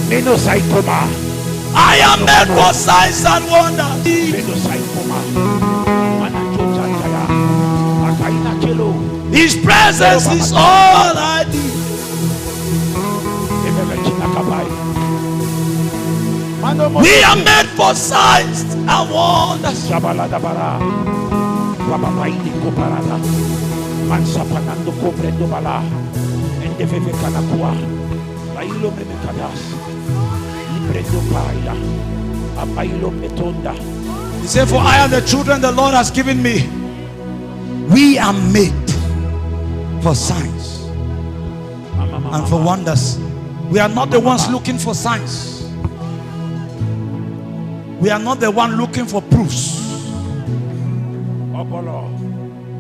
I am made for signs and wonders. His presence is all I need. We are made for signs and wonders. He said, for I am the children the Lord has given me. We are made for signs and for wonders. We are not the ones looking for signs. We are not the one looking for proofs.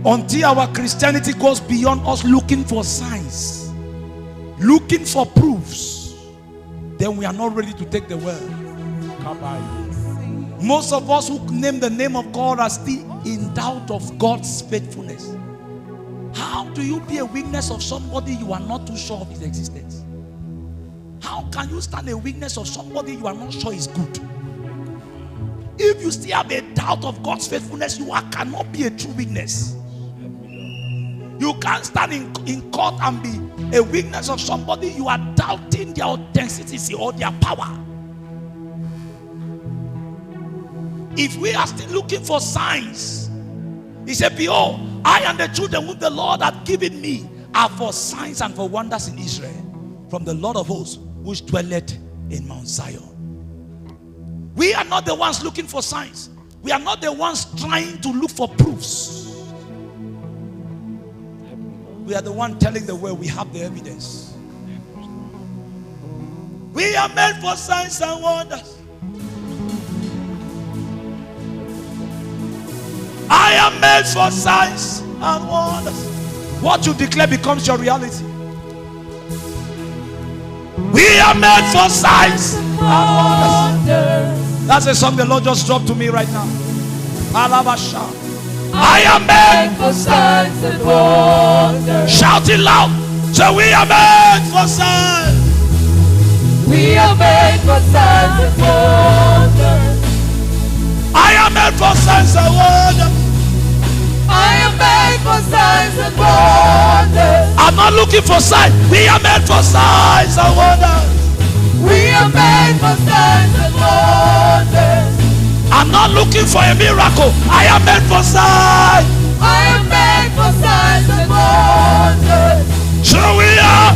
Until our Christianity goes beyond us looking for signs, looking for proofs, then we are not ready to take the word. Most of us who name the name of God are still in doubt of God's faithfulness. How do you be a witness of somebody you are not too sure of his existence? How can you stand a witness of somebody you are not sure is good? If you still have a doubt of God's faithfulness, you cannot be a true witness. You can't stand in court and be a witness of somebody you are doubting their authenticity or their power. If we are still looking for signs, he said, behold, I and the children whom the Lord hath given me are for signs and for wonders in Israel, from the Lord of hosts, which dwelleth in Mount Zion. We are not the ones looking for signs. We are not the ones trying to look for proofs. We are the one telling the world we have the evidence. We are made for signs and wonders. I am made for signs and wonders. What you declare becomes your reality. We are made for signs and wonders. That's a song the Lord just dropped to me right now. Alabasha. I am made for signs and wonders. Shout it loud. So we are made for signs. We are made for signs and wonders. I am made for signs and wonders. I am made for signs and wonders. I'm not looking for signs. We are made for signs and wonders. We are made for signs and wonders. I'm not looking for a miracle. I am made for signs. I am made for signs and wonders. So we are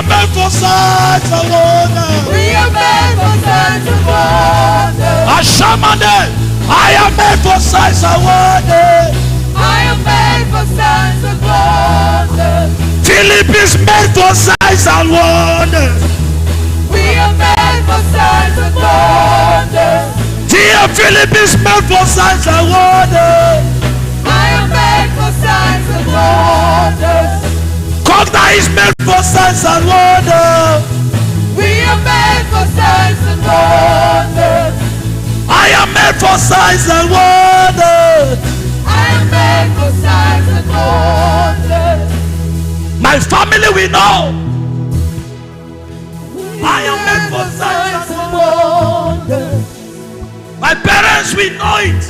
made for signs and wonders. We are made for signs and wonders. Ashamane, I am made for signs and wonders. I am made for signs and wonders. Philip is made for signs and wonders. We are made for signs and wonders. Dear Philip is made for signs and wonders. I am made for signs and wonders. COGDA is made for signs and wonders. We are made for signs and wonders. I am made for signs and wonders. I am made for signs and wonders. My family will know. I am made for signs and wonders. My parents will know it.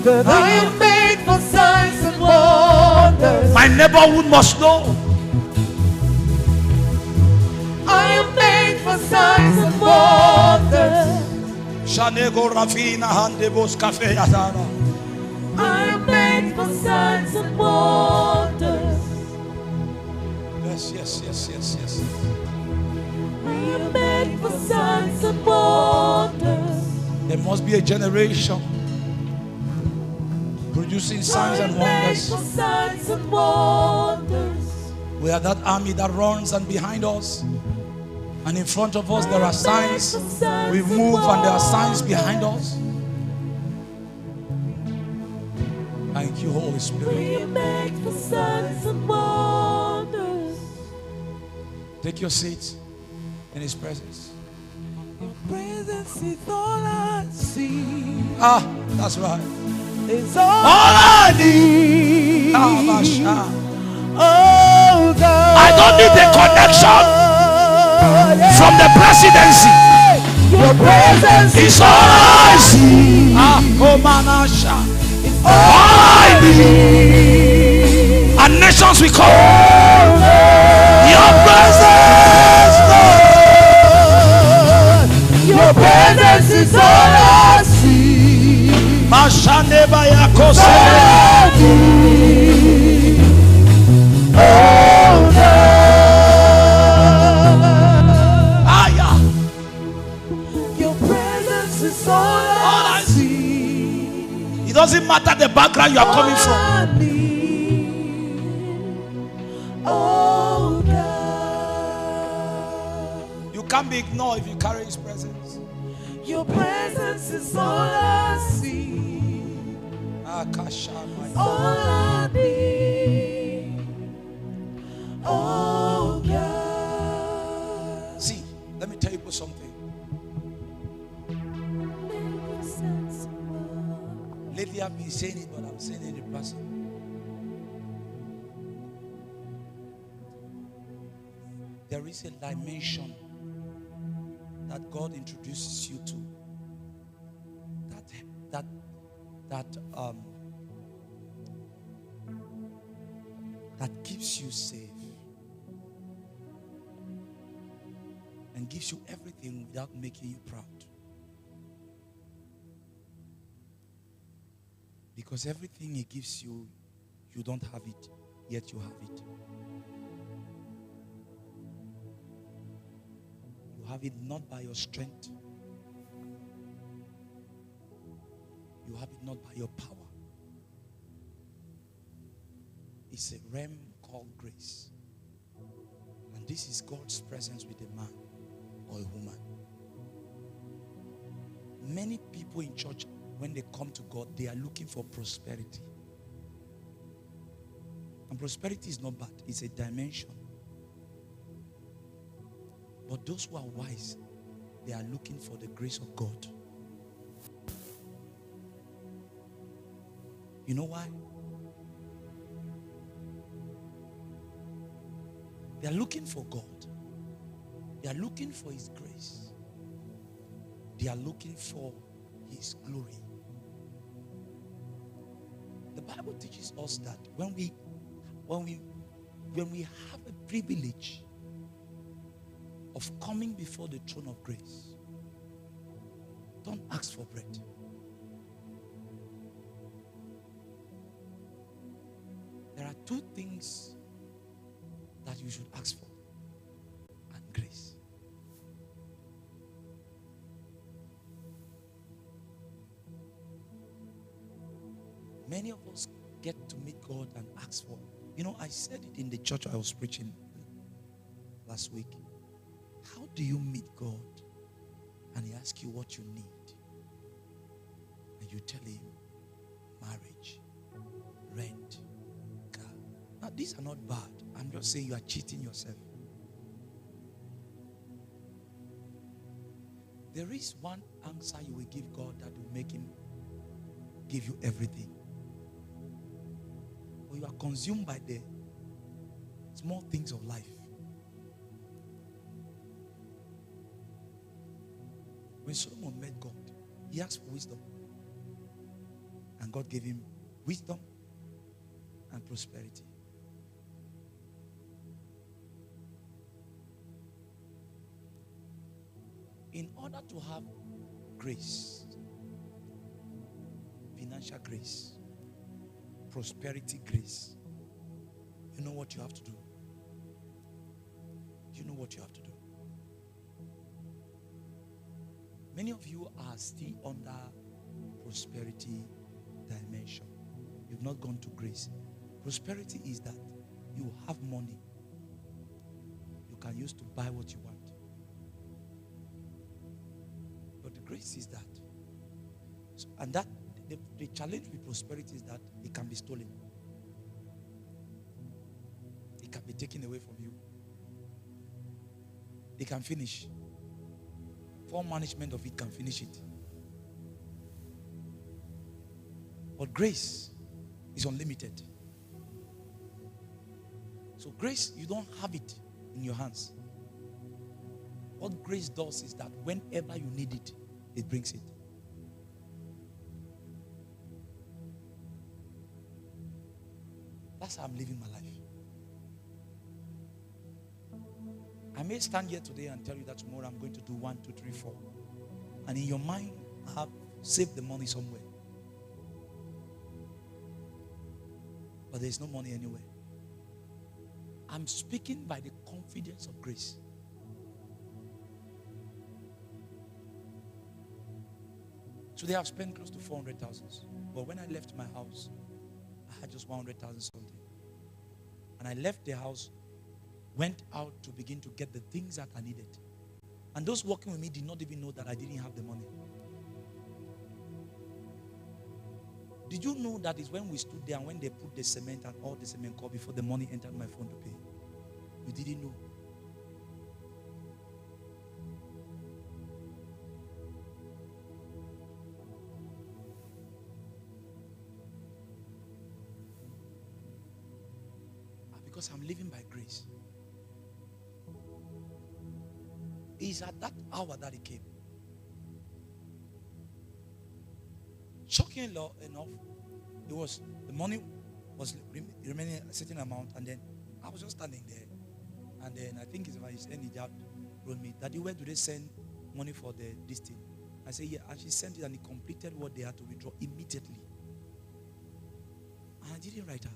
That I am made for signs and wonders. My neighborhood must know. I am made for signs and wonders. Shanego Rafina Handebos Cafe Azara. I am made for signs and wonders. Yes. I am made for signs and wonders. There must be a generation producing signs and wonders. Signs and wonders. We are that army that runs, and behind us and in front of us there are signs. We move and there are signs behind us. Thank you, Holy Spirit. We are made for signs and wonders. Take your seats in His presence. Your presence is all I see. Ah, that's right. It's all I need. Oh God. I don't need a connection. From the presidency, your presence is all I see. Oh, Manasha. All I need. And nations we call your presence, Lord. Your presence is all I see. Mashaneba Yakose. Oh Aya. your presence is all I see. It doesn't matter the background you are coming from. Oh God, You can't be ignored if you carry His presence. your presence is all I see. All I need. Oh God. See, let me tell you something. Lately I've been saying it, but I'm saying it in person. There is a dimension that God introduces you to that keeps you safe and gives you everything without making you proud. Because everything He gives you, you don't have it, yet you have it. You have it not by your strength. You have it not by your power. It's a realm called grace. And this is God's presence with a man or a woman. Many people in church, when they come to God, they are looking for prosperity. And prosperity is not bad. It's a dimension. But those who are wise, they are looking for the grace of God. You know why? They are looking for God. They are looking for His grace. They are looking for His glory. The Bible teaches us that when we have a privilege of coming before the throne of grace, don't ask for bread. There are two things that you should ask for, and grace. Many of us get to meet God and ask for. You know, I said it in the church I was preaching last week. How do you meet God and He asks you what you need? And you tell Him, marriage, rent, car. Now, these are not bad. I'm just saying you are cheating yourself. There is one answer you will give God that will make Him give you everything. Or you are consumed by the small things of life. When Solomon met God, he asked for wisdom. And God gave him wisdom and prosperity. In order to have grace, financial grace, prosperity grace, you know what you have to do? You know what you have to do? Many of you are still under prosperity dimension. You've not gone to grace. Prosperity is that you have money you can use to buy what you want. But the grace is that. So, and that the challenge with prosperity is that it can be stolen. It can be taken away from you. It can finish. Poor management of it can finish it. But grace is unlimited. So grace, you don't have it in your hands. What grace does is that whenever you need it, it brings it. That's how I'm living my life. I may stand here today and tell you that tomorrow I'm going to do 1, 2, 3, 4. And in your mind, I have saved the money somewhere. But there's no money anywhere. I'm speaking by the confidence of grace. Today I've spent close to 400,000. But when I left my house, I had just 100,000 something. And I left the house, went out to begin to get the things that I needed. And those working with me did not even know that I didn't have the money. Did you know that is when we stood there and when they put the cement and all the cement core before the money entered my phone to pay? You didn't know. Because I'm living by grace. It's at that hour that it came. Shockingly enough, it was the money was remaining a certain amount, and then I was just standing there, and then I think it's my any dad told me, "Daddy, where do they send money for this thing?" I said, "Yeah," and she sent it, and he completed what they had to withdraw immediately. And I didn't write her.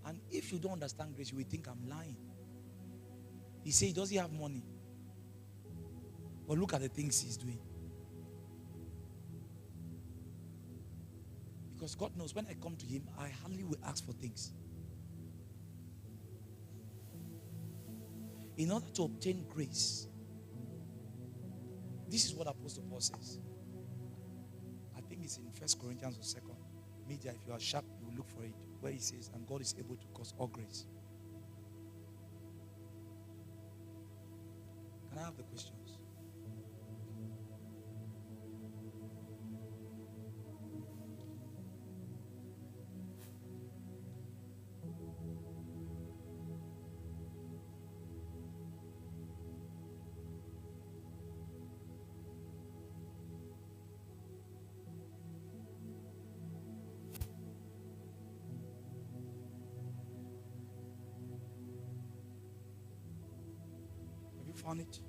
And if you don't understand grace, you will think I'm lying. He said, does he have money? But look at the things he's doing. Because God knows when I come to him, I hardly will ask for things. In order to obtain grace, this is what Apostle Paul says. I think it's in 1 Corinthians or 2nd. Media, if you are sharp, you will look for it. Where he says, and God is able to cause all grace. Can I have the questions? Found it?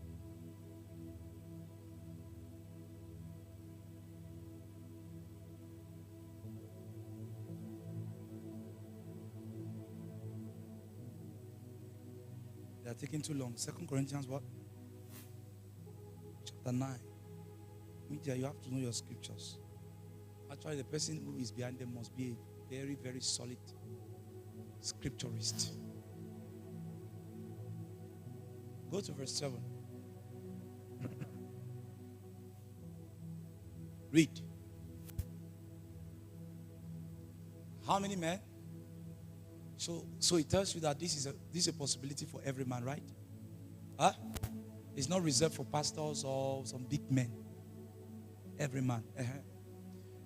They are taking too long. 2 Corinthians what? Chapter 9. Media, you have to know your scriptures. Actually, the person who is behind them must be a very, very solid scripturist. Go to verse 7. Read. How many men? So it tells you that this is a possibility for every man, right? Huh? It's not reserved for pastors or some big men. Every man.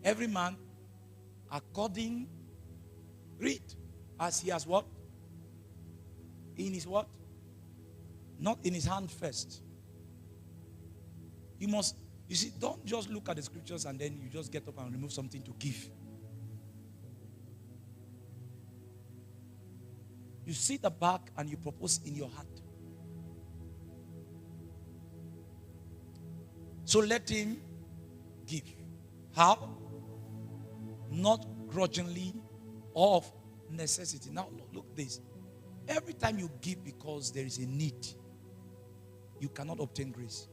Every man, according, read, as he has what? In his what? Not in his hand first. You see, don't just look at the scriptures and then you just get up and remove something to give. You see the back and you propose in your heart. So let him give. How? Not grudgingly or of necessity. Now look this. Every time you give because there is a need, you cannot obtain grace.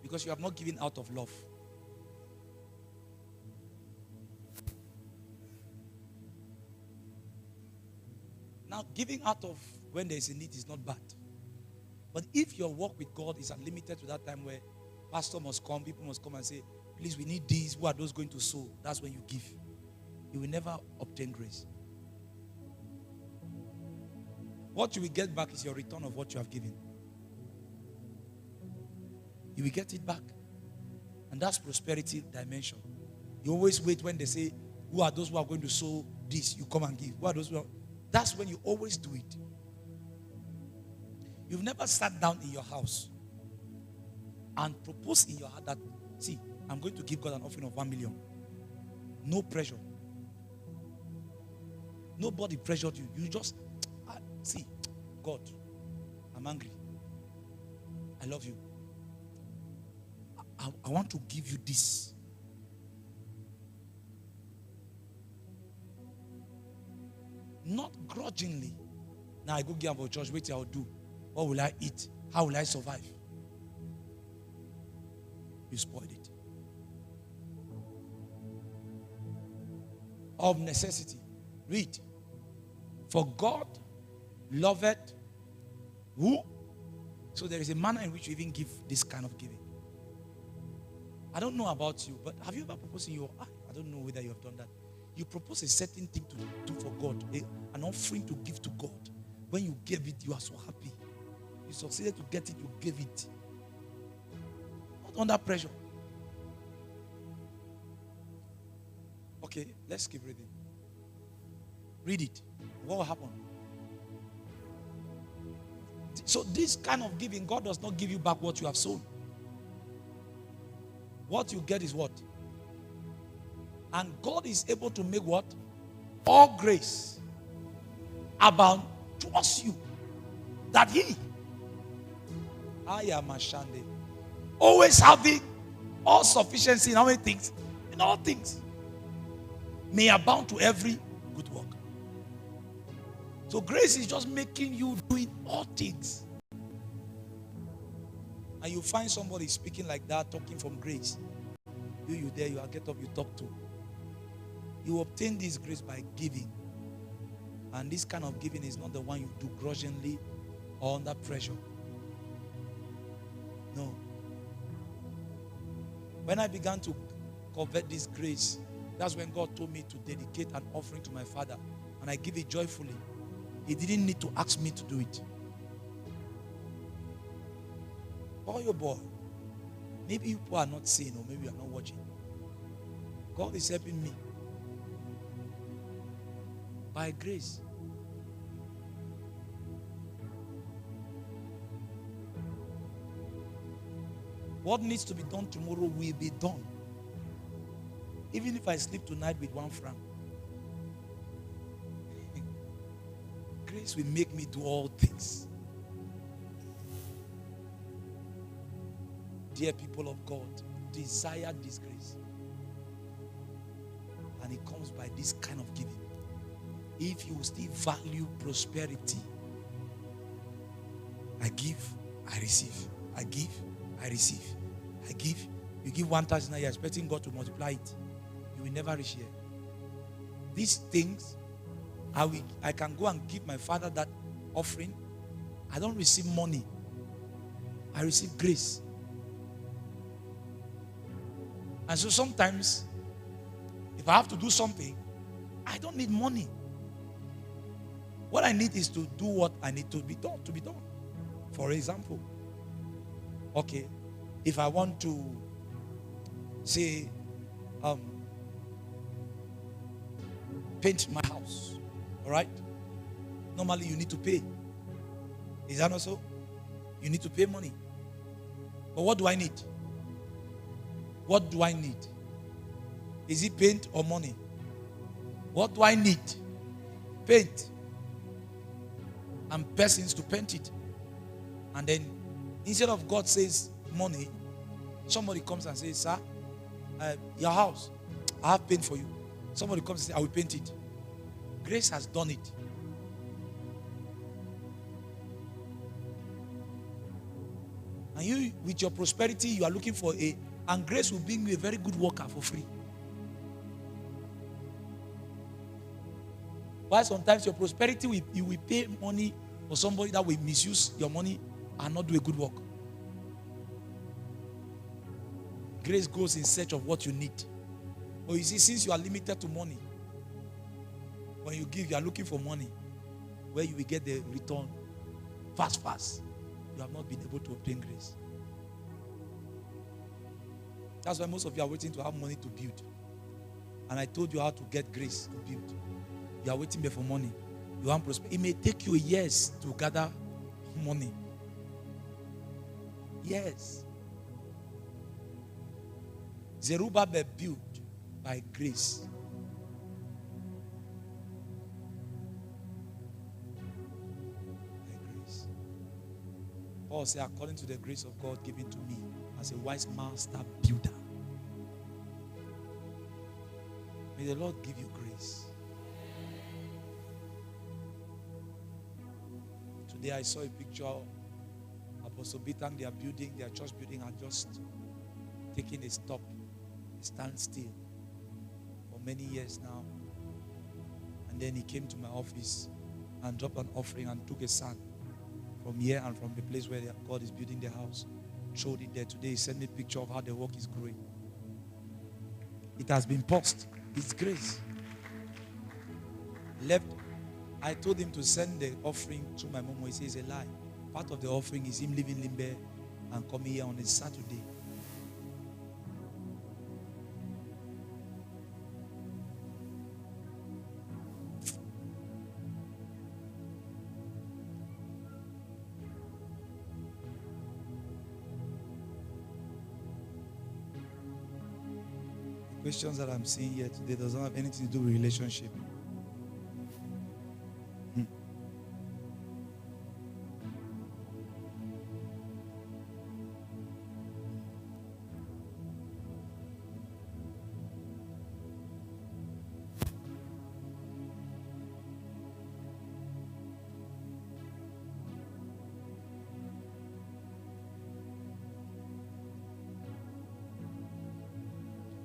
Because you have not given out of love. Now, giving out of when there is a need is not bad. But if your work with God is unlimited to that time where pastor must come, people must come and say, please, we need these, who are those going to sow? That's when you give. You will never obtain grace. What you will get back is your return of what you have given. You will get it back. And that's prosperity dimension. You always wait when they say, who are those who are going to sow this, you come and give. What are those? That's when you always do it. You've never sat down in your house and proposed in your heart that, see, I'm going to give God an offering of 1 million. No pressure. Nobody pressured you. You just, see, God, I'm angry. I love you. I want to give you this. Not grudgingly. Now I go give for church, wait till I'll do. What will I eat? How will I survive? You spoiled it. Of necessity. Read. For God loveth who? So there is a manner in which you even give this kind of giving. I don't know about you, but have you ever proposed in your I don't know whether you have done that. You propose a certain thing to do for God, an offering to give to God. When you gave it, you are so happy. You succeeded to get it, you gave it. Not under pressure. Okay, let's keep reading. Read it. What will happen? So this kind of giving, God does not give you back what you have sown. What you get is what? And God is able to make what? All grace abound towards you. That He, I am Ashande, always having all sufficiency in how many things? In all things. May abound to every good work. So grace is just making you doing all things. And you find somebody speaking like that, talking from grace. You there, you get up, you talk to. You obtain this grace by giving. And this kind of giving is not the one you do grudgingly or under pressure. No. When I began to covet this grace, that's when God told me to dedicate an offering to my Father. And I give it joyfully. He didn't need to ask me to do it. Oh, your boy. Maybe you people are not seeing or maybe you are not watching. God is helping me. By grace. What needs to be done tomorrow will be done. Even if I sleep tonight with 1 franc. Grace will make me do all things. Dear people of God, desire this grace. And it comes by this kind of giving. If you still value prosperity, I give, I receive. I give, I receive. I give. You give 1,000 a year, expecting God to multiply it. You will never reach here. These things, I can go and give my Father that offering. I don't receive money. I receive grace. And so sometimes, if I have to do something, I don't need money. What I need is to do what I need to be done. For example, okay, if I want to say, paint my house, all right? Normally you need to pay. Is that not so? You need to pay money. But what do I need? What do I need? Is it paint or money? What do I need? Paint. And persons to paint it. And then instead of God says money, somebody comes and says, sir, your house, I have paint for you. Somebody comes and says, I will paint it. Grace has done it. And you, with your prosperity, you are looking for and grace will bring you a very good worker for free. Why sometimes your prosperity, you will pay money for somebody that will misuse your money and not do a good work. Grace goes in search of what you need. But you see, since you are limited to money, when you give, you are looking for money where you will get the return fast. You have not been able to obtain grace. That's why most of you are waiting to have money to build. And I told you how to get grace to build. You are waiting there for money. You want prosperity. It may take you years to gather money. Yes. Zerubbabel built by grace. By grace. Paul said, according to the grace of God given to me as a wise master builder. May the Lord give you grace. Today I saw a picture of Apostle Bitan, their building, their church building had just taken a stop, a standstill for many years now. And then he came to my office and dropped an offering and took a sand from here and from the place where God is building the house. Showed it there. Today he sent me a picture of how the work is growing. It has been paused. It's grace. Left. I told him to send the offering to my mom. He says a lie. Part of the offering is him leaving Limbe and coming here on a Saturday. The questions that I'm seeing here today does not have anything to do with relationship.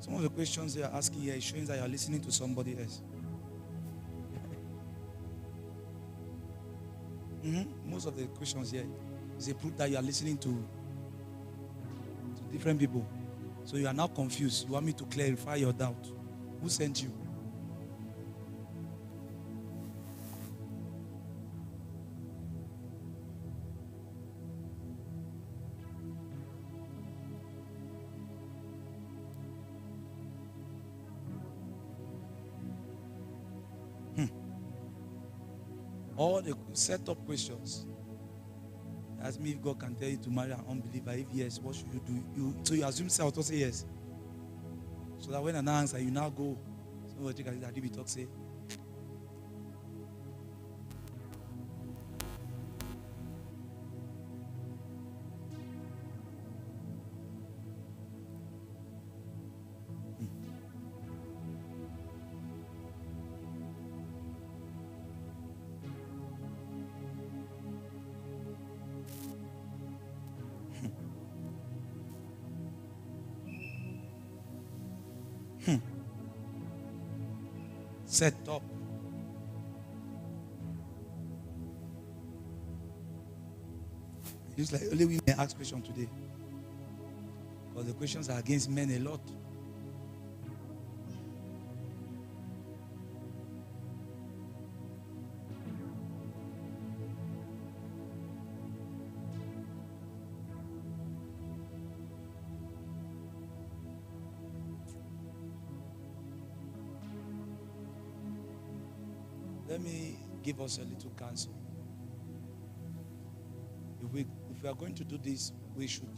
Some of the questions they are asking here is showing that you are listening to somebody else. Most of the questions here is a proof that you are listening to different people. So you are now confused. You want me to clarify your doubt. Who sent you? All the set up questions. Ask me if God can tell you to marry an unbeliever. If yes, what should you do? So you assume say, auto say yes. So that when an answer, you now go. So what you can that we talk say. Set up. It's like only women ask questions today. Because the questions are against men a lot. Let me give us a little counsel. If we are going to do this, we should.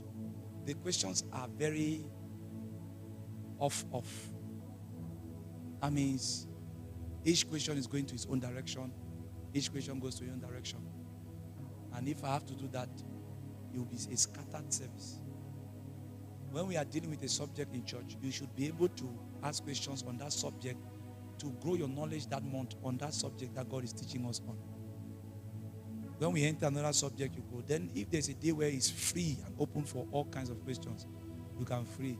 The questions are very off. That means each question is going to its own direction. Each question goes to your own direction. And if I have to do that, it will be a scattered service. When we are dealing with a subject in church, you should be able to ask questions on that subject to grow your knowledge that month on that subject that God is teaching us on. When we enter another subject, you go. Then if there's a day where it's free and open for all kinds of questions, you can free.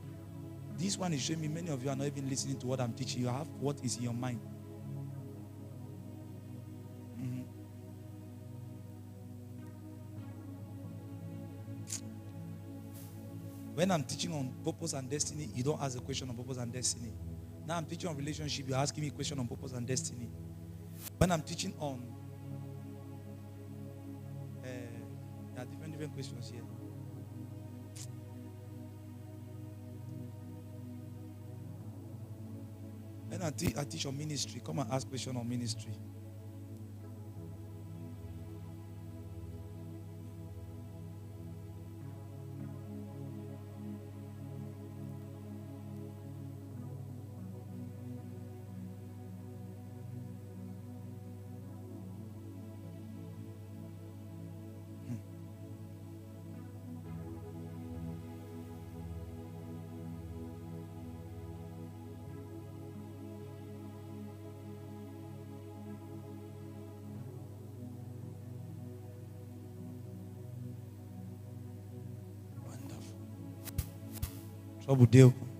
This one is showing me many of you are not even listening to what I'm teaching. You have what is in your mind. When I'm teaching on purpose and destiny, you don't ask a question on purpose and destiny. Now I'm teaching on relationship, you're asking me a question on purpose and destiny. When I'm teaching on there are different questions here. When When I teach on ministry, come and ask question on ministry. Trouble deal.